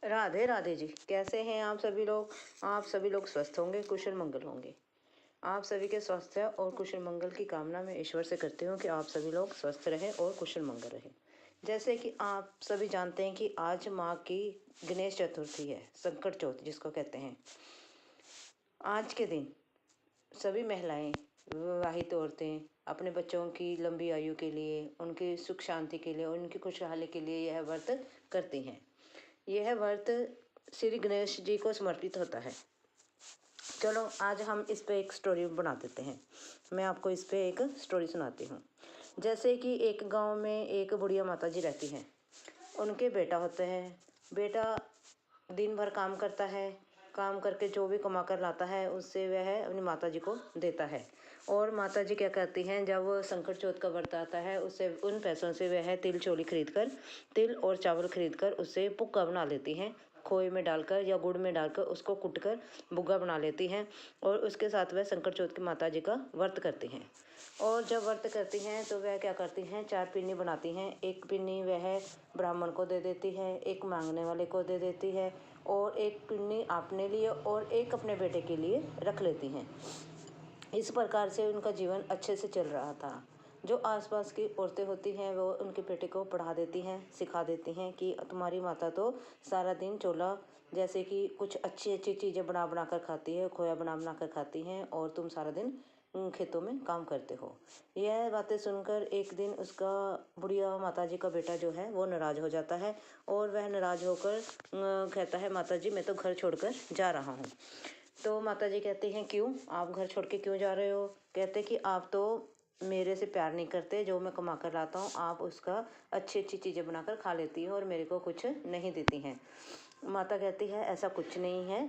राधे राधे जी। कैसे हैं आप सभी लोग? आप सभी लोग स्वस्थ होंगे, कुशल मंगल होंगे। आप सभी के स्वास्थ्य और कुशल मंगल की कामना मैं ईश्वर से करती हूँ कि आप सभी लोग स्वस्थ रहें और कुशल मंगल रहें। जैसे कि आप सभी जानते हैं कि आज माँ की गणेश चतुर्थी है, संकट चौथ जिसको कहते हैं। आज के दिन सभी महिलाएं, विवाहित औरतें अपने बच्चों की लंबी आयु के लिए, उनकी सुख शांति के लिए, उनकी खुशहाली के लिए यह व्रत करती हैं। यह व्रत श्री गणेश जी को समर्पित होता है। चलो आज हम इस पे एक स्टोरी बना देते हैं। मैं आपको इस पे एक स्टोरी सुनाती हूँ। जैसे कि एक गांव में एक बुढ़िया माता जी रहती हैं। उनके बेटा होते हैं। बेटा दिन भर काम करता है। काम करके जो भी कमा कर लाता है उससे वह अपनी माता जी को देता है। और माता जी क्या करती हैं, जब वो संकट चौथ का व्रत आता है उससे उन पैसों से वह तिल चोली खरीद कर, तिल और चावल खरीद कर उससे पुक्का बना लेती हैं। खोए में डालकर या गुड़ में डालकर उसको कुट कर बुग्गा बना लेती हैं। और उसके साथ वह संकट चौथ की माता जी का व्रत करती हैं। और जब व्रत करती हैं तो वह क्या करती हैं, 4 पिन्नी बनाती हैं। एक पिन्नी वह ब्राह्मण को दे देती है, एक मांगने वाले को दे देती है, और एक पिन्नी अपने लिए और एक अपने बेटे के लिए रख लेती हैं। इस प्रकार से उनका जीवन अच्छे से चल रहा था। जो आसपास की औरतें होती हैं वो उनके बेटे को पढ़ा देती हैं, सिखा देती हैं कि तुम्हारी माता तो सारा दिन चोला जैसे कि कुछ अच्छी अच्छी चीज़ें बना बना कर खाती है, खोया बना बना कर खाती हैं, और तुम सारा दिन खेतों में काम करते हो। यह बातें सुनकर एक दिन उसका बुढ़िया माता जी का बेटा जो है वो नाराज़ हो जाता है। और वह नाराज़ होकर कहता है, माता जी मैं तो घर छोड़कर जा रहा हूँ। तो माता जी कहती हैं, क्यों, आप घर छोड़ के क्यों जा रहे हो? कहते कि आप तो मेरे से प्यार नहीं करते, जो मैं कमा कर लाता हूँ आप उसका अच्छी अच्छी चीज़ें बनाकर खा लेती हो और मेरे को कुछ नहीं देती हैं। माता कहती है, ऐसा कुछ नहीं है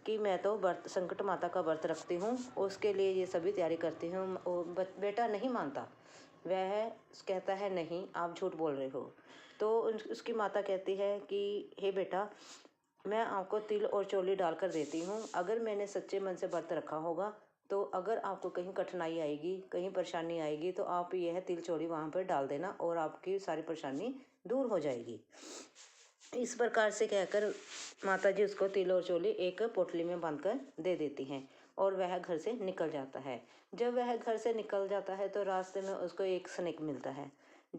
कि मैं तो व्रत, संकट माता का व्रत रखती हूँ, उसके लिए ये सभी तैयारी करती हूँ। बेटा नहीं मानता, वह कहता है नहीं आप झूठ बोल रहे हो। तो उसकी माता कहती है कि हे बेटा, मैं आपको तिल और चौली डालकर देती हूँ। अगर मैंने सच्चे मन से व्रत रखा होगा तो अगर आपको कहीं कठिनाई आएगी, कहीं परेशानी आएगी, तो आप यह तिल चौली वहाँ पर डाल देना और आपकी सारी परेशानी दूर हो जाएगी। इस प्रकार से कहकर माता जी उसको तिल और चौली एक पोटली में बांधकर दे देती हैं और वह घर से निकल जाता है। जब वह घर से निकल जाता है तो रास्ते में उसको एक स्नेक मिलता है,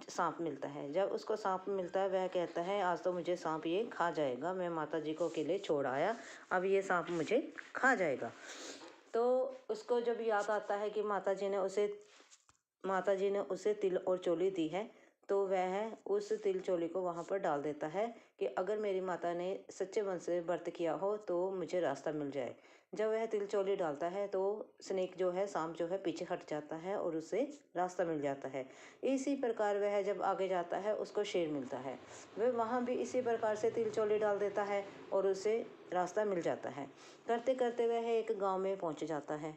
सांप मिलता है। जब उसको सांप मिलता है वह कहता है, आज तो मुझे सांप ये खा जाएगा, मैं माता जी को अकेले छोड़ आया, अब ये सांप मुझे खा जाएगा। तो उसको जब याद आता है कि माता जी ने उसे तिल और चौली दी है, तो वह उस तिल चौली को वहाँ पर डाल देता है कि अगर मेरी माता ने सच्चे मन से व्रत किया हो तो मुझे रास्ता मिल जाए। जब वह तिल चौली डालता है तो स्नेक जो है, सांप जो है, पीछे हट जाता है और उसे रास्ता मिल जाता है। इसी प्रकार वह जब आगे जाता है उसको शेर मिलता है, वह वहाँ भी इसी प्रकार से तिल चौली डाल देता है और उसे रास्ता मिल जाता है। करते करते वह एक गाँव में पहुँच जाता है।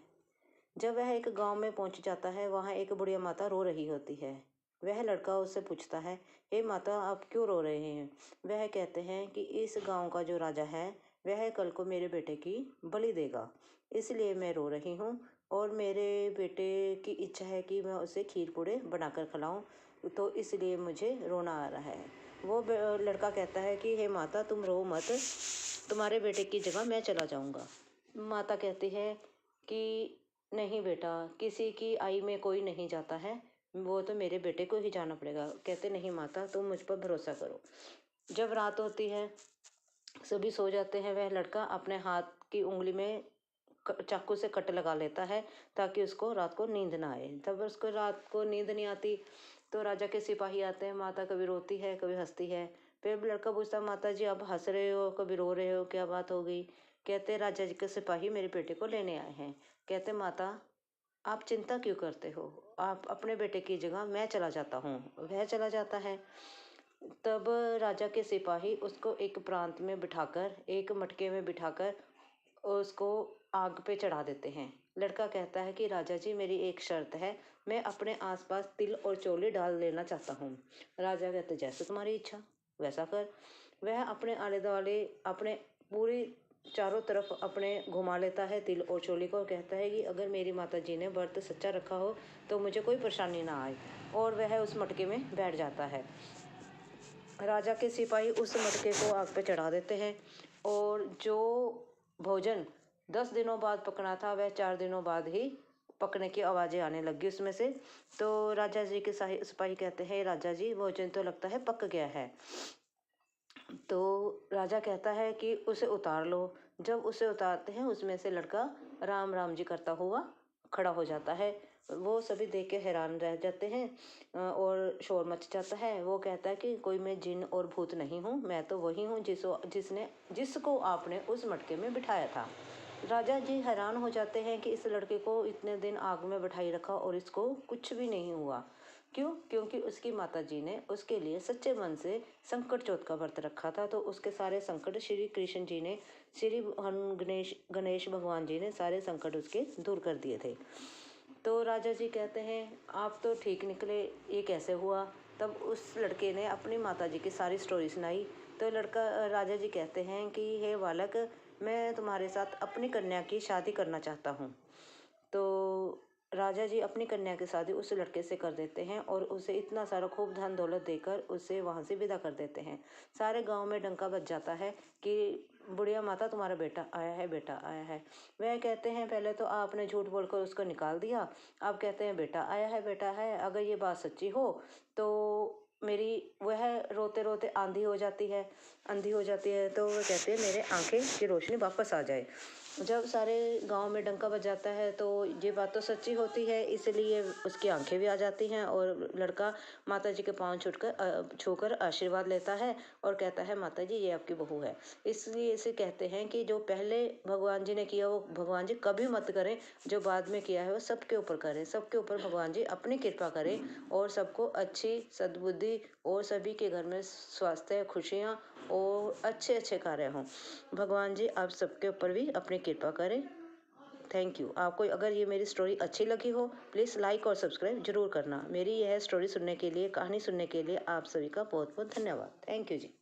जब वह एक गांव में पहुंच जाता है वहाँ एक बुढ़िया माता रो रही होती है। वह लड़का उससे पूछता है, हे माता आप क्यों रो रहे हैं? वह कहते हैं कि इस गांव का जो राजा है वह कल को मेरे बेटे की बलि देगा, इसलिए मैं रो रही हूँ और मेरे बेटे की इच्छा है कि मैं उसे खीर पूड़े बनाकर खिलाऊं, तो इसलिए मुझे रोना आ रहा है। वो लड़का कहता है कि हे माता तुम रो मत, तुम्हारे बेटे की जगह मैं चला जाऊंगा। माता कहती है कि नहीं बेटा, किसी की आई में कोई नहीं जाता है, वो तो मेरे बेटे को ही जाना पड़ेगा। कहते नहीं माता तुम मुझ पर भरोसा करो। जब रात होती है सभी सो जाते हैं, वह लड़का अपने हाथ की उंगली में चाकू से कट लगा लेता है ताकि उसको रात को नींद ना आए। तब उसको रात को नींद नहीं आती तो राजा के सिपाही आते हैं। माता कभी रोती है कभी हंसती है। फिर लड़का पूछता, माता जी आप हंस रहे हो कभी रो रहे हो, क्या बात हो गई? कहते राजा जी के सिपाही मेरे बेटे को लेने आए हैं। कहते माता आप चिंता क्यों करते हो, आप अपने बेटे की जगह मैं चला जाता हूँ। वह चला जाता है। तब राजा के सिपाही उसको एक प्रांत में बिठाकर, एक मटके में बिठाकर उसको आग पे चढ़ा देते हैं। लड़का कहता है कि राजा जी मेरी एक शर्त है, मैं अपने आसपास तिल और चौली डाल लेना चाहता हूँ। राजा कहते जैसे तुम्हारी इच्छा वैसा कर। वह अपने आले दुआले अपने पूरी चारों तरफ अपने घुमा लेता है तिल और चौली को। कहता है कि अगर मेरी माता जी ने व्रत सच्चा रखा हो तो मुझे कोई परेशानी ना आए, और वह उस मटके में बैठ जाता है। राजा के सिपाही उस मटके को आग पे चढ़ा देते हैं और जो भोजन 10 दिनों बाद पकना था वह 4 दिनों बाद ही पकने की आवाज़ें आने लगी उसमें से। तो राजा जी के सिपाही कहते हैं, राजा जी भोजन तो लगता है पक गया है। तो राजा कहता है कि उसे उतार लो। जब उसे उतारते हैं उसमें से लड़का राम राम जी करता हुआ खड़ा हो जाता है। वो सभी देख के हैरान रह जाते हैं और शोर मच जाता है। वो कहता है कि कोई मैं जिन और भूत नहीं हूँ, मैं तो वही हूँ जिसको आपने उस मटके में बिठाया था। राजा जी हैरान हो जाते हैं कि इस लड़के को इतने दिन आग में बिठाई रखा और इसको कुछ भी नहीं हुआ। क्यों? क्योंकि उसकी माता जी ने उसके लिए सच्चे मन से संकट चौथ का व्रत रखा था। तो उसके सारे संकट श्री कृष्ण जी ने, श्री गणेश भगवान जी ने सारे संकट उसके दूर कर दिए थे। तो राजा जी कहते हैं आप तो ठीक निकले, ये कैसे हुआ? तब उस लड़के ने अपनी माता जी की सारी स्टोरी सुनाई। तो राजा जी कहते हैं कि हे बालक, मैं तुम्हारे साथ अपनी कन्या की शादी करना चाहता हूँ। तो राजा जी अपनी कन्या की शादी उस लड़के से कर देते हैं और उसे इतना सारा खूब धन दौलत देकर उसे वहाँ से विदा कर देते हैं। सारे गांव में डंका बज जाता है कि बुढ़िया माता तुम्हारा बेटा आया है, बेटा आया है। वह कहते हैं पहले तो आपने झूठ बोलकर उसको निकाल दिया, अब कहते हैं बेटा आया है, बेटा है। अगर ये बात सच्ची हो तो मेरी वह रोते रोते अंधी हो जाती है। तो वह कहते हैं मेरे आंखें की रोशनी वापस आ जाए। जब सारे गांव में डंका बज जाता है तो ये बात तो सच्ची होती है, इसलिए उसकी आंखें भी आ जाती हैं और लड़का माता जी के पाँव छूकर आशीर्वाद लेता है और कहता है माता जी ये आपकी बहू है। इसलिए इसे कहते हैं कि जो पहले भगवान जी ने किया वो भगवान जी कभी मत करें, जो बाद में किया है वो सबके ऊपर करें। सबके ऊपर भगवान जी अपनी कृपा करें और सबको अच्छी सद्बुद्धि और सभी के घर में स्वास्थ्य, खुशियाँ और अच्छे अच्छे कार्य हों। भगवान जी आप सबके ऊपर भी अपनी कृपा करें। Thank you. आपको अगर ये मेरी स्टोरी अच्छी लगी हो प्लीज़ लाइक और सब्सक्राइब जरूर करना। मेरी यह स्टोरी सुनने के लिए, कहानी सुनने के लिए आप सभी का बहुत बहुत धन्यवाद। Thank you ji.